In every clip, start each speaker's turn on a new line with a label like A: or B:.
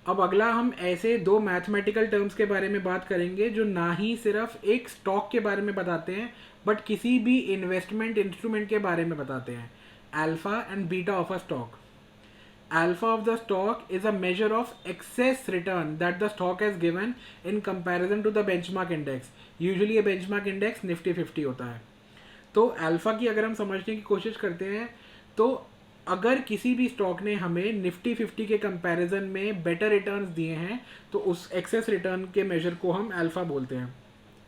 A: अब अगला हम ऐसे दो मैथमेटिकल टर्म्स के बारे में बात करेंगे जो ना ही सिर्फ एक स्टॉक के बारे में बताते हैं बट किसी भी इन्वेस्टमेंट इंस्ट्रूमेंट के बारे में बताते हैं. Alpha and beta of a stock. Alpha of the stock is a measure of excess return that the stock has given in comparison to the benchmark index. Usually ये benchmark index Nifty 50 होता है. तो alpha की अगर हम समझने की कोशिश करते हैं तो अगर किसी भी स्टॉक ने हमें निफ्टी 50 के कंपैरिजन में बेटर रिटर्न्स दिए हैं तो उस एक्सेस रिटर्न के मेजर को हम अल्फा बोलते हैं.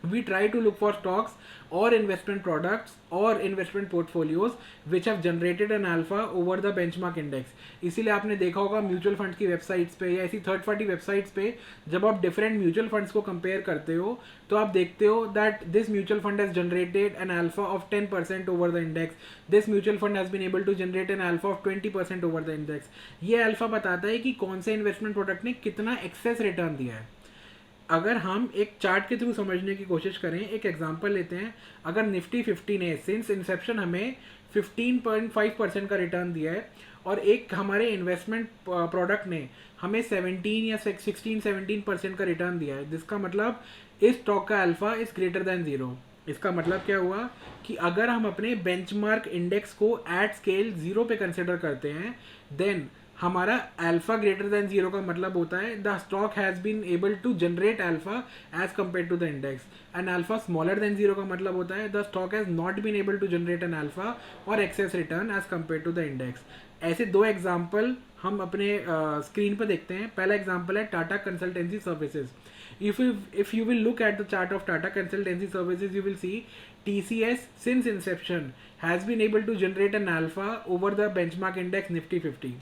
A: We try to look for stocks or investment products or investment portfolios which have generated an alpha over the benchmark index. इसीलिए आपने देखा होगा म्यूचुअल फंड्स की वेबसाइट्स पे या ऐसी थर्ड पार्टी वेबसाइट्स पे जब आप डिफरेंट म्यूचुअल फंड्स को कंपेयर करते हो तो आप देखते हो that this mutual fund has generated an alpha of 10% over the index. This mutual fund has been able to generate an alpha of 20% over the index. ये अल्फा बताता है कि कौन से इन्वेस्टमेंट प्रोडक्ट ने कितना एक्सेस रिटर्न दिया है. अगर हम एक चार्ट के थ्रू समझने की कोशिश करें, एक एग्जांपल लेते हैं. अगर निफ्टी 50 ने सिंस इंसेप्शन हमें 15.5% का रिटर्न दिया है और एक हमारे इन्वेस्टमेंट प्रोडक्ट ने हमें 17 या 16-17% का रिटर्न दिया है, जिसका मतलब इस स्टॉक का alpha is greater than zero. इसका मतलब क्या हुआ कि अगर हम अपने बेंचमार्क इंडेक्स को एट स्केल जीरो पे कंसिडर करते हैं देन हमारा अल्फा ग्रेटर देन जीरो का मतलब होता है the stock has been able to generate alpha as compare to the index. And alpha smaller than zero का मतलब होता है the stock has not been able to generate an alpha और excess return as compare to the index. ऐसे दो example हम अपने screen पर देखते हैं. पहला एग्जाम्पल है Tata consultancy services. If you will look at the chart of Tata Consultancy Services, you will see TCS since inception has been able to generate an alpha over the benchmark index Nifty 50.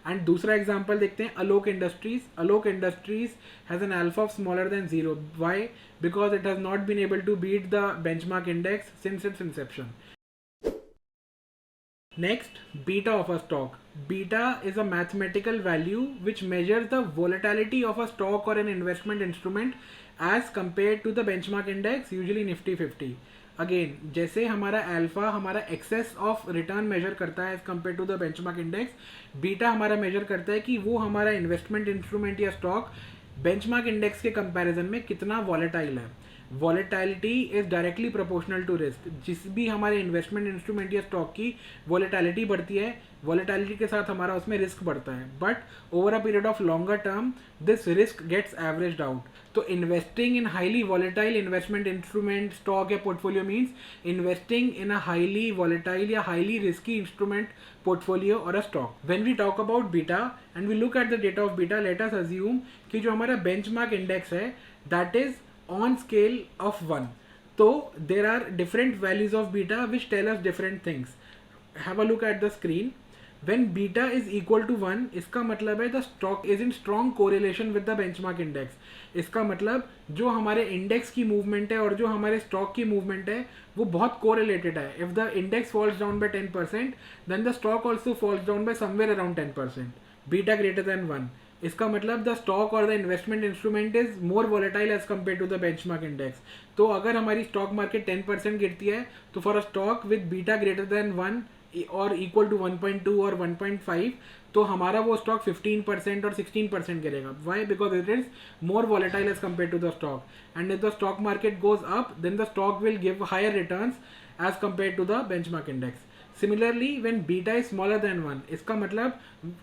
A: And दूसरा example देखते हैं Alok Industries. Alok Industries has an alpha of smaller than zero. Why? Because it has not been able to beat the benchmark index since its inception. Next, beta of a stock. Beta is a mathematical value which measures the volatility of a stock or an investment instrument as compared to the benchmark index, usually Nifty 50. Again जैसे हमारा alpha हमारा access of return measure करता है as compare to the benchmark index, beta हमारा measure करता है कि वो हमारा इन्वेस्टमेंट इंस्ट्रूमेंट या स्टॉक बेंचमार्क इंडेक्स के कंपैरिजन में कितना वॉलेटाइल है. Volatility is directly proportional to risk. जिस भी हमारे इन्वेस्टमेंट इंस्ट्रूमेंट या स्टॉक की वॉलेटिलिटी बढ़ती है, वॉलेटिलिटी के साथ हमारा उसमें रिस्क बढ़ता है. But over a period of longer term this risk gets averaged out. तो investing in highly volatile investment instrument stock या portfolio means investing in a highly volatile या highly risky instrument portfolio or a stock. When we talk about beta and we look at the data of beta, let us assume कि जो हमारा benchmark index है that is on scale of 1. So there are different values of beta which tell us different things. Have a look at the screen. When beta is equal to 1, इसका मतलब है the stock is in strong correlation with the benchmark index. इसका मतलब जो हमारे index की movement है और जो हमारे स्टॉक की मूवमेंट है वो बहुत कोरिलेटेड है. If the index falls down by 10% then the stock also falls down by somewhere around 10%. Beta greater than 1. इसका मतलब द स्टॉक और the investment instrument is more volatile as compare to the benchmark index. तो अगर हमारी stock market 10% गिरती है तो for a stock with beta greater than 1 और इक्वल टू 1.2 और 1.5 तो हमारा वो स्टॉक 15% और 16% गिरेगा. Why? Because it is more volatile as compare to the stock. And if the stock market goes up then the stock will give higher returns as compare to the benchmark index. Similarly, when beta is smaller than 1, इसका मतलब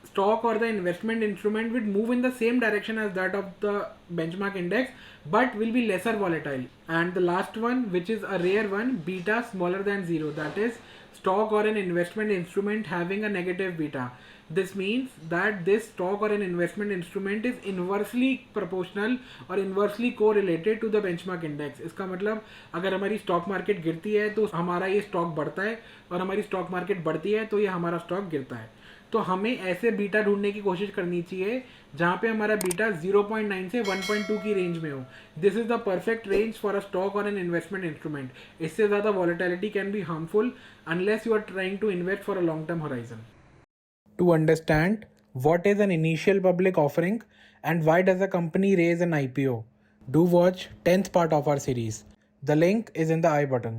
A: stock or the investment instrument will move in the same direction as that of the benchmark index but will be lesser volatile. And the last one, which is a rare one, beta smaller than 0, that is stock or an investment instrument having a negative beta. This means that this stock or an investment instrument is inversely proportional or inversely correlated to the benchmark index. इसका मतलब अगर हमारी stock market गिरती है तो हमारा ये stock बढ़ता है और हमारी स्टॉक मार्केट बढ़ती है तो ये हमारा स्टॉक गिरता है. तो हमें ऐसे बीटा ढूंढने की कोशिश करनी चाहिए जहाँ पे हमारा बीटा 0.9 से 1.2 की रेंज में हो. This is the perfect range for a stock और एन इन्वेस्टमेंट इंस्ट्रूमेंट. इससे ज़्यादा volatility can be harmful unless you are trying to invest for a long term horizon. To understand what is an initial public offering and why does a company raise an IPO, do watch 10th part of our series. The link is in the I button.